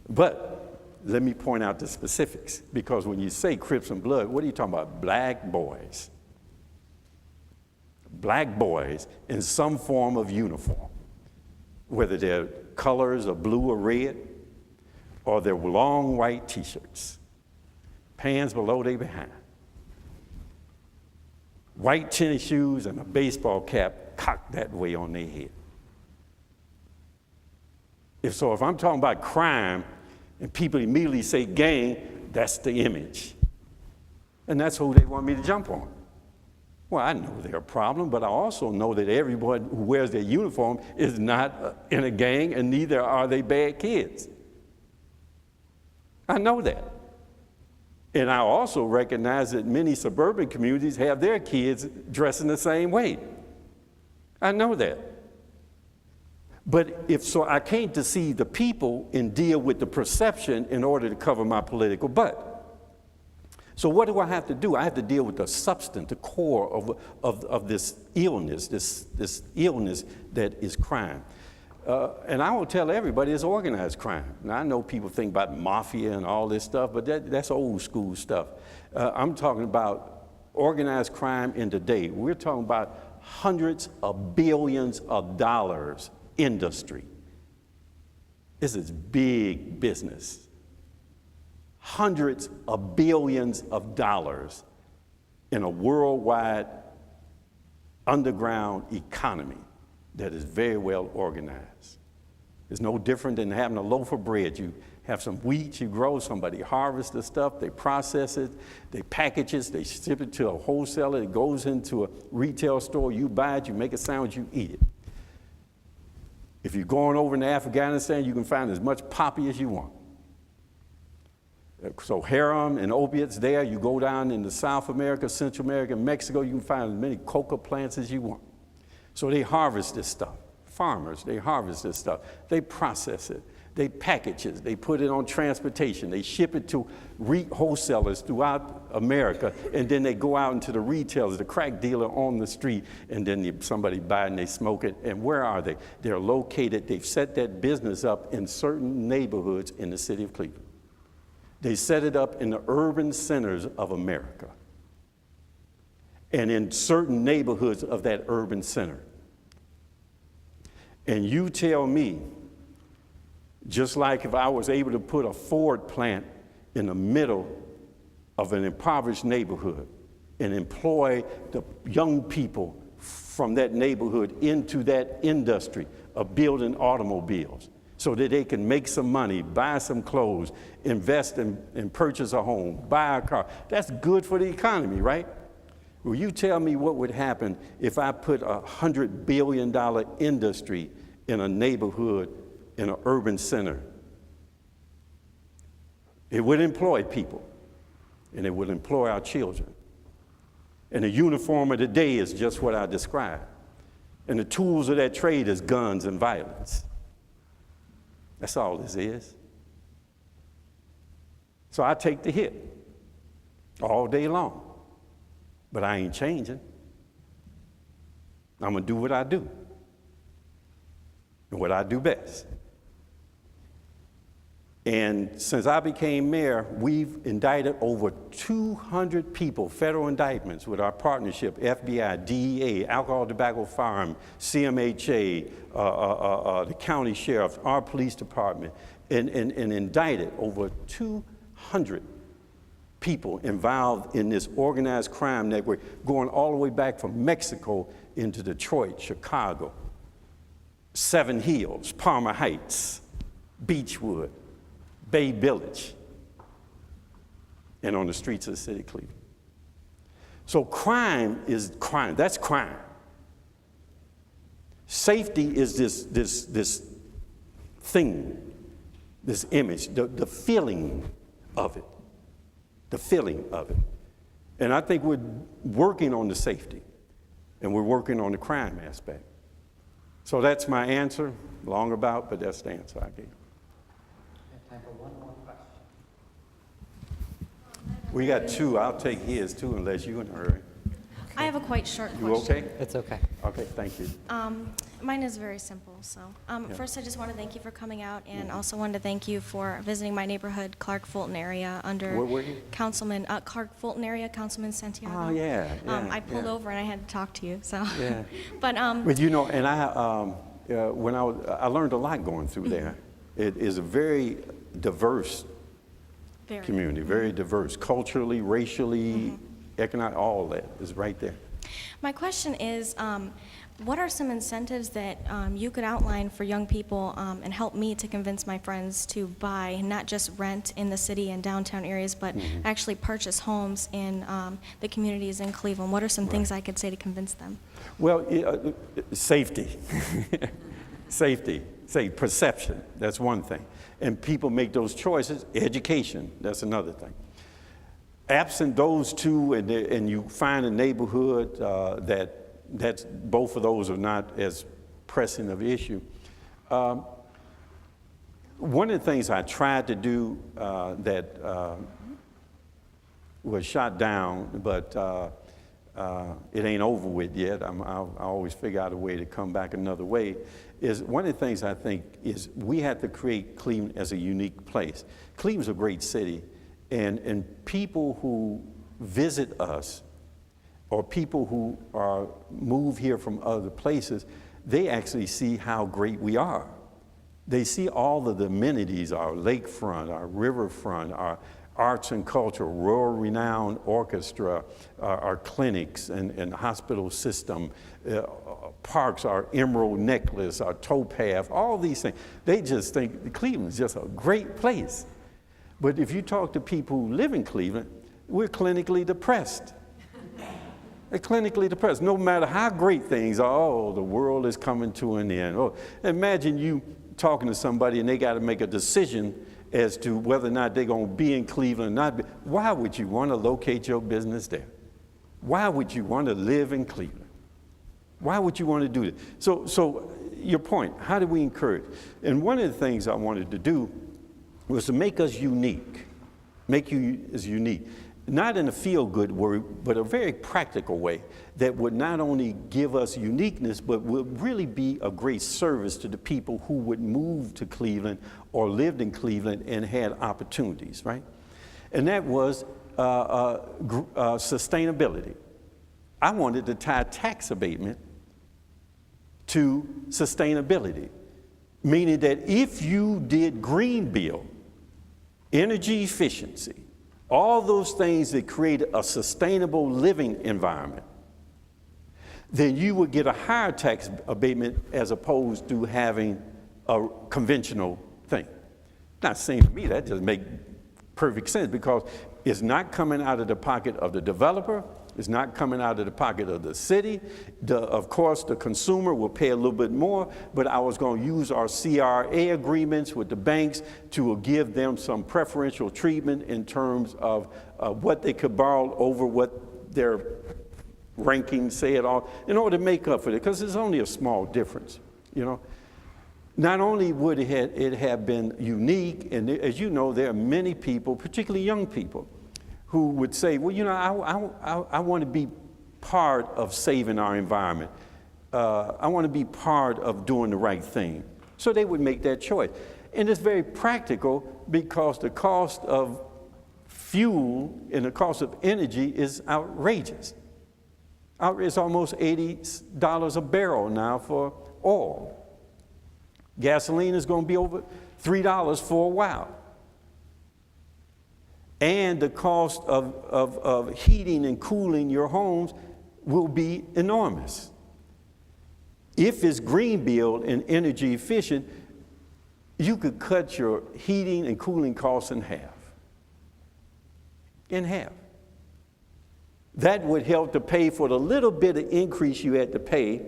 But let me point out the specifics, because when you say Crips and Blood, what are you talking about? Black boys. Black boys in some form of uniform, whether they're colors of blue or red, or they're long white T-shirts, pants below their behind, white tennis shoes and a baseball cap cocked that way on their head. If I'm talking about crime and people immediately say gang, that's the image. And that's who they want me to jump on. Well, I know they're a problem, but I also know that everyone who wears their uniform is not in a gang, and neither are they bad kids. I know that. And I also recognize that many suburban communities have their kids dressing the same way. I know that. But I can't deceive the people and deal with the perception in order to cover my political butt. So what do I have to do? I have to deal with the substance, the core of this illness, this illness that is crime. And I will tell everybody it's organized crime. Now, I know people think about mafia and all this stuff, but that's old school stuff. I'm talking about organized crime in today. We're talking about hundreds of billions of dollars industry. This is big business. Hundreds of billions of dollars in a worldwide underground economy that is very well organized. It's no different than having a loaf of bread. You have some wheat, you grow, somebody harvests the stuff, they process it, they package it, they ship it to a wholesaler, it goes into a retail store, you buy it, you make a sandwich, you eat it. If you're going over into Afghanistan, you can find as much poppy as you want. So heroin and opiates there, you go down into South America, Central America, Mexico, you can find as many coca plants as you want. So they harvest this stuff. Farmers, they harvest this stuff. They process it. They package it. They put it on transportation. They ship it to wholesalers throughout America, and then they go out into the retailers, the crack dealer on the street, and then somebody buy it and they smoke it. And where are they? They're located. They've set that business up in certain neighborhoods in the city of Cleveland. They set it up in the urban centers of America and in certain neighborhoods of that urban center. And you tell me, just like if I was able to put a Ford plant in the middle of an impoverished neighborhood and employ the young people from that neighborhood into that industry of building automobiles so that they can make some money, buy some clothes, invest and purchase a home, buy a car. That's good for the economy, right? Well, you tell me what would happen if I put a $100 billion industry in a neighborhood, in an urban center. It would employ people, and it would employ our children. And the uniform of the day is just what I described. And the tools of that trade is guns and violence. That's all this is. So I take the hit all day long, but I ain't changing. I'm gonna do what I do and what I do best. And since I became mayor, we've indicted over 200 people, federal indictments with our partnership, FBI, DEA, Alcohol, Tobacco, Firearm, CMHA, the county sheriff, our police department, and indicted over 200 people involved in this organized crime network, going all the way back from Mexico into Detroit, Chicago, Seven Hills, Palmer Heights, Beechwood, Bay Village, and on the streets of the city of Cleveland. So crime is crime. That's crime. Safety is this thing, this image, the feeling of it. The feeling of it. And I think we're working on the safety, and we're working on the crime aspect. So that's my answer, long about, but that's the answer I gave. Time for one more question. We got two. I'll take his too, unless you're in a hurry. I have a quite short question. You okay? It's okay. Okay, thank you. Mine is very simple. So, first, I just want to thank you for coming out, and also wanted to thank you for visiting my neighborhood, Clark Fulton area, under Where were you? Councilman Clark Fulton area, Councilman Santiago. Oh, yeah. I pulled over and I had to talk to you. So, Yeah. but But you know, and when I learned a lot going through there. It is a very diverse very. community, very diverse, culturally, racially, economic, all that is right there. My question is, what are some incentives that you could outline for young people and help me to convince my friends to buy, not just rent in the city and downtown areas, but actually purchase homes in the communities in Cleveland? What are some things I could say to convince them? Well, safety, safety, perception, that's one thing. And people make those choices. Education, that's another thing. Absent those two, and you find a neighborhood that's both of those are not as pressing of an issue. One of the things I tried to do that was shot down, but it ain't over with yet. I always figure out a way to come back another way. Is one of the things I think is we have to create Cleveland as a unique place. Cleveland's a great city, and people who visit us or people who move here from other places, they actually see how great we are. They see all of the amenities, our lakefront, our riverfront, our arts and culture, world-renowned orchestra, our clinics and hospital system, parks, our emerald necklace, our towpath, all these things. They just think Cleveland's just a great place. But if you talk to people who live in Cleveland, we're clinically depressed. They're clinically depressed. No matter how great things are, oh, the world is coming to an end. Oh, imagine you talking to somebody and they got to make a decision as to whether or not they're going to be in Cleveland or not. Why would you want to locate your business there? Why would you want to live in Cleveland? Why would you want to do it? So your point, how do we encourage? And one of the things I wanted to do was to make us unique, make you as unique. Not in a feel-good way, but a very practical way that would not only give us uniqueness, but would really be a great service to the people who would move to Cleveland or lived in Cleveland and had opportunities, right? And that was sustainability. I wanted to tie tax abatement to sustainability, meaning that if you did green bill, energy efficiency, all those things that create a sustainable living environment, then you would get a higher tax abatement as opposed to having a conventional thing. Not saying to me that just makes perfect sense because it's not coming out of the pocket of the developer, it's not coming out of the pocket of the city. Of course, the consumer will pay a little bit more, but I was going to use our CRA agreements with the banks to give them some preferential treatment in terms of what they could borrow over what their rankings say at all, in order to make up for it, because it's only a small difference, you know. Not only would it have been unique, and as you know, there are many people, particularly young people, who would say, well, you know, I want to be part of saving our environment. I want to be part of doing the right thing. So they would make that choice. And it's very practical because the cost of fuel and the cost of energy is outrageous. It's almost $80 a barrel now for oil. Gasoline is going to be over $3 for a while. And the cost of heating and cooling your homes will be enormous. If it's green build and energy efficient, you could cut your heating and cooling costs in half. In half. That would help to pay for the little bit of increase you had to pay,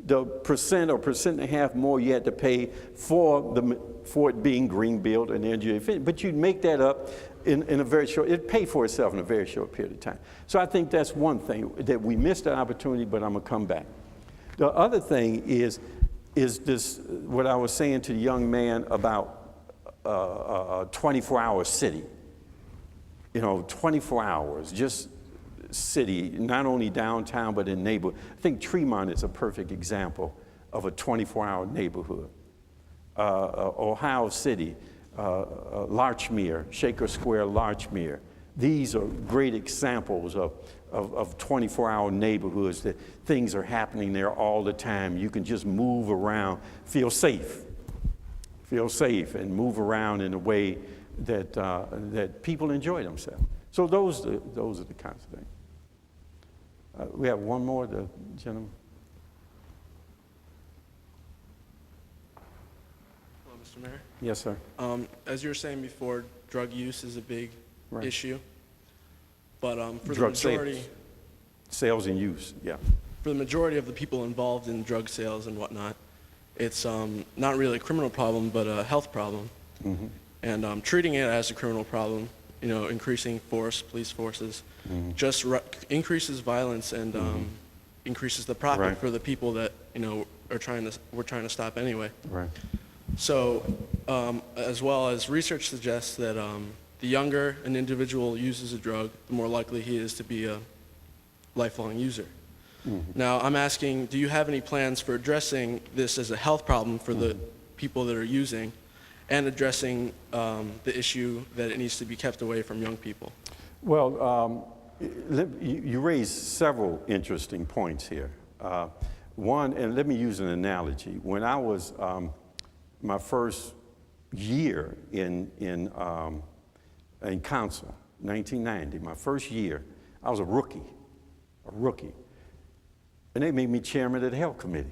the percent or percent and a half more you had to pay for it being green build and energy efficient. But you'd make that up in a very short, it'd pay for itself in a very short period of time. So I think that's one thing, that we missed an opportunity, but I'm gonna come back. The other thing is this, what I was saying to the young man about a 24-hour city. You know, 24 hours, just city, not only downtown, but in neighborhood. I think Tremont is a perfect example of a 24-hour neighborhood. Ohio City, Larchmere, Shaker Square, Larchmere. These are great examples of 24-hour neighborhoods that things are happening there all the time. You can just move around, feel safe and move around in a way that, that people enjoy themselves. So those are the kinds of things. We have one more, the gentleman. Hello, Mr. Mayor. Yes, sir. As you were saying before, drug use is a big Right. issue. But for Drug the majority, sales and use, yeah. for the majority of the people involved in drug sales and whatnot, it's not really a criminal problem, but a health problem. Mm-hmm. And treating it as a criminal problem, you know, increasing police forces, just increases violence and increases the profit Right. for the people that, you know, we're trying to stop anyway. Right. So, as well as research suggests that the younger an individual uses a drug, the more likely he is to be a lifelong user. Now, I'm asking, do you have any plans for addressing this as a health problem for the people that are using, and addressing the issue that it needs to be kept away from young people? Well, you raised several interesting points here. One, and let me use an analogy. When I was my first year in council, 1990, my first year, I was a rookie. And they made me chairman of the health committee.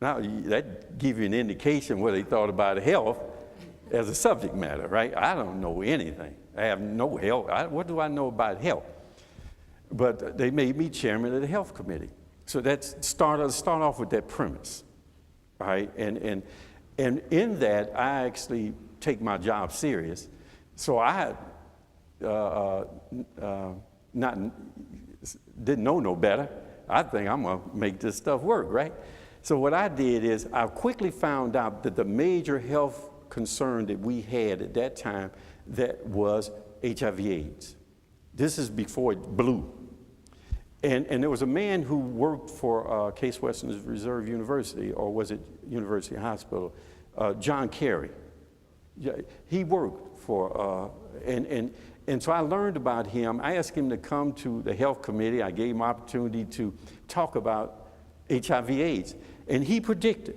Now, that gives you an indication what they thought about health as a subject matter, right? I don't know anything. I have no health. What do I know about health? But they made me chairman of the health committee. So let's start off with that premise, right? And in that, I actually take my job serious. So I didn't know no better. I think I'm gonna make this stuff work, right? So what I did is I quickly found out that the major health concern that we had at that time that was HIV/AIDS. This is before it blew. And there was a man who worked for Case Western Reserve University, or was it University Hospital, John Kerry. He worked for, and so I learned about him. I asked him to come to the health committee. I gave him opportunity to talk about HIV/AIDS. And he predicted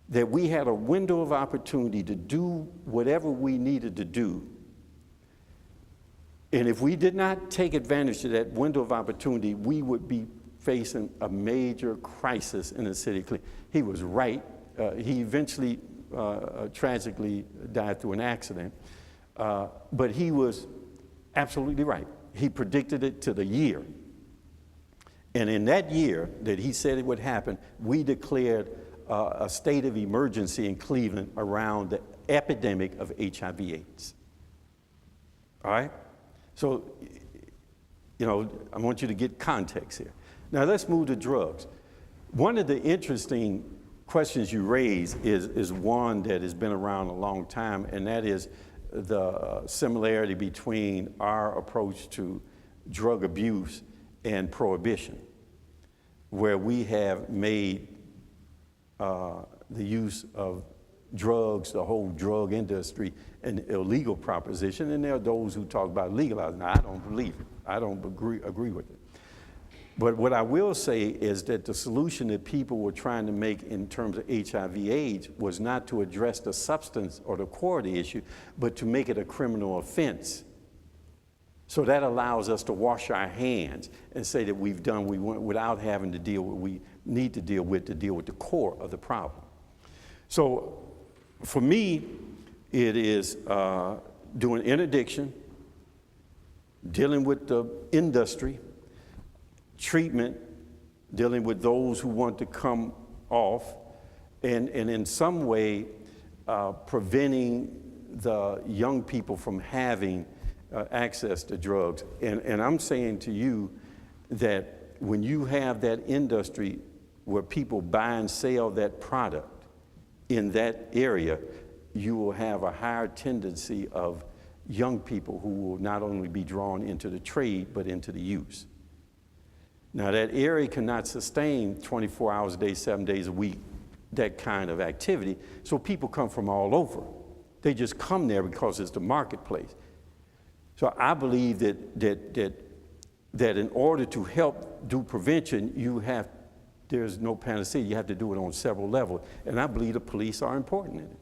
that we had a window of opportunity to do whatever we needed to do. And if we did not take advantage of that window of opportunity, we would be facing a major crisis in the city of Cleveland. He was right. He eventually tragically died through an accident. But he was absolutely right. He predicted it to the year. And in that year that he said it would happen, we declared a state of emergency in Cleveland around the epidemic of HIV/AIDS. All right? So, I want you to get context here. Now let's move to drugs. One of the interesting questions you raise is one that has been around a long time, and that is the similarity between our approach to drug abuse and prohibition, where we have made the use of drugs, the whole drug industry, an illegal proposition, and there are those who talk about legalizing. Now, I don't believe it. I don't agree with it. But what I will say is that the solution that people were trying to make in terms of HIV/AIDS was not to address the substance or the core of the issue, but to make it a criminal offense. So that allows us to wash our hands and say that we've done what we want without having to deal with what we need to deal with the core of the problem. So for me, it is doing interdiction, dealing with the industry, treatment, dealing with those who want to come off, and in some way preventing the young people from having access to drugs. And I'm saying to you that when you have that industry where people buy and sell that product in that area, you will have a higher tendency of young people who will not only be drawn into the trade, but into the use. Now, that area cannot sustain 24 hours a day, 7 days a week, that kind of activity, so people come from all over. They just come there because it's the marketplace. So I believe that in order to help do prevention, there's no panacea. You have to do it on several levels. And I believe the police are important in it.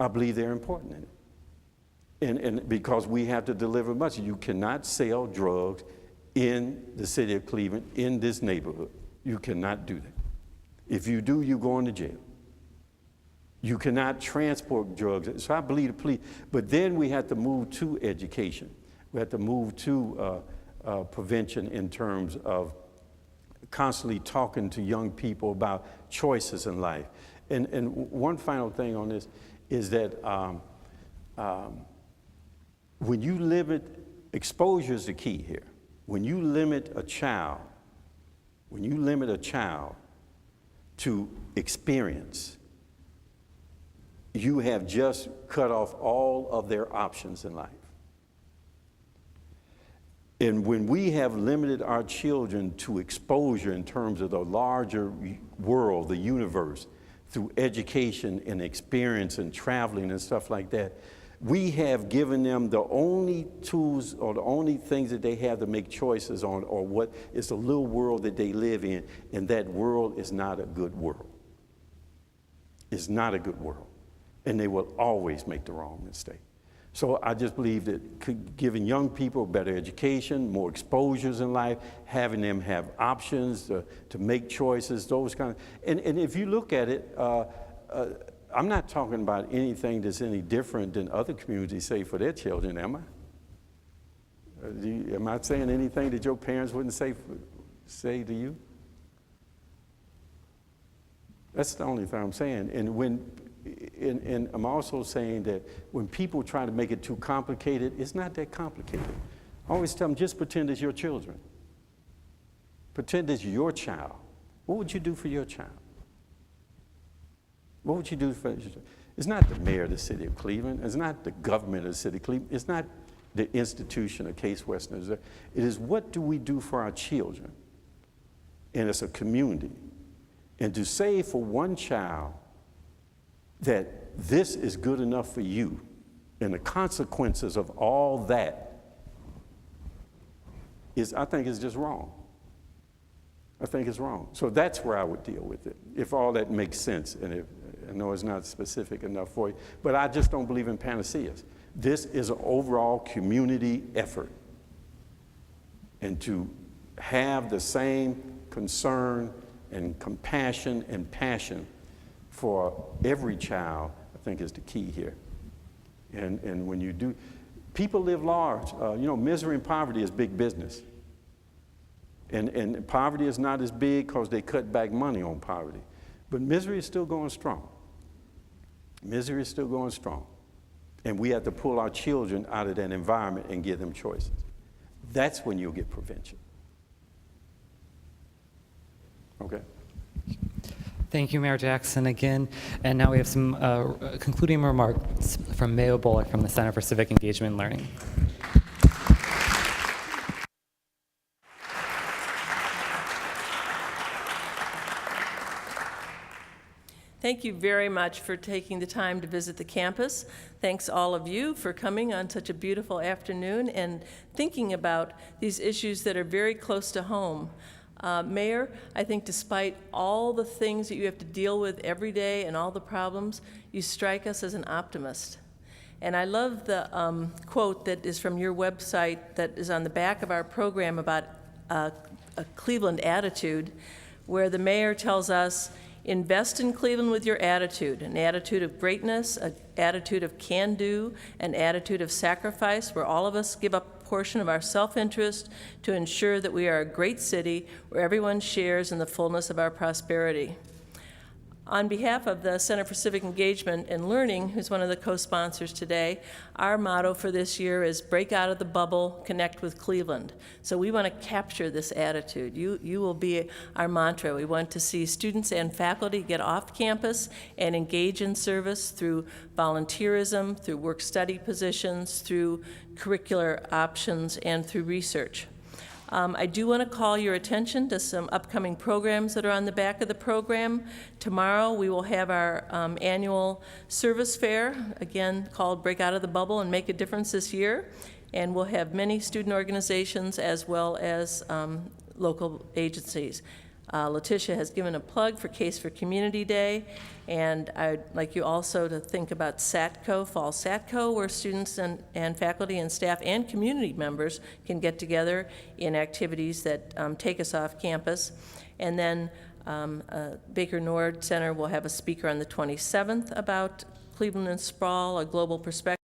I believe they're important in it. And because we have to deliver much. You cannot sell drugs in the city of Cleveland, in this neighborhood. You cannot do that. If you do, you're going to jail. You cannot transport drugs. So I believe the police. But then we have to move to education. We have to move to prevention in terms of constantly talking to young people about choices in life. And one final thing on this is that when you limit, exposure is the key here. When you limit a child to experience, you have just cut off all of their options in life. And when we have limited our children to exposure in terms of the larger world, the universe, through education and experience and traveling and stuff like that, we have given them the only tools or the only things that they have to make choices on, or what is the little world that they live in, and that world is not a good world. It's not a good world, and they will always make the wrong mistake. So I just believe that giving young people better education, more exposures in life, having them have options to make choices, those kind of, and if you look at it, I'm not talking about anything that's any different than other communities say for their children, am I? Am I saying anything that your parents wouldn't say to you? That's the only thing I'm saying. And I'm also saying that when people try to make it too complicated, it's not that complicated. I always tell them, just pretend it's your children. Pretend it's your child. What would you do for your child? What would you do for your child? It's not the mayor of the city of Cleveland. It's not the government of the city of Cleveland. It's not the institution of Case Western Reserve. It is, what do we do for our children? And it's a community. And to say for one child that this is good enough for you, and the consequences of all that is, I think, is just wrong. I think it's wrong. So that's where I would deal with it, if all that makes sense. And if, I know it's not specific enough for you, but I just don't believe in panaceas. This is an overall community effort. And to have the same concern and compassion and passion for every child, I think, is the key here. And when you do, people live large. You know, misery and poverty is big business. And poverty is not as big because they cut back money on poverty. But misery is still going strong. Misery is still going strong. And we have to pull our children out of that environment and give them choices. That's when you'll get prevention. Okay? Thank you, Mayor Jackson, again. And now we have some concluding remarks from Mayo Bullock from the Center for Civic Engagement and Learning. Thank you very much for taking the time to visit the campus. Thanks all of you for coming on such a beautiful afternoon and thinking about these issues that are very close to home. Mayor, I think despite all the things that you have to deal with every day and all the problems, you strike us as an optimist. And I love the quote that is from your website that is on the back of our program about a Cleveland attitude, where the mayor tells us, invest in Cleveland with your attitude, an attitude of greatness, an attitude of can-do, an attitude of sacrifice, where all of us give up a portion of our self-interest to ensure that we are a great city where everyone shares in the fullness of our prosperity. On behalf of the Center for Civic Engagement and Learning, who's one of the co-sponsors today, our motto for this year is break out of the bubble, connect with Cleveland. So we want to capture this attitude. You will be our mantra. We want to see students and faculty get off campus and engage in service through volunteerism, through work-study positions, through curricular options, and through research. I do want to call your attention to some upcoming programs that are on the back of the program. Tomorrow we will have our annual service fair, again called Break Out of the Bubble and Make a Difference this year. And we'll have many student organizations as well as local agencies. Letitia has given a plug for Case for Community Day, and I'd like you also to think about SATCO, Fall SATCO, where students and faculty and staff and community members can get together in activities that take us off campus. And then Baker Nord Center will have a speaker on the 27th about Cleveland and Sprawl, a global perspective.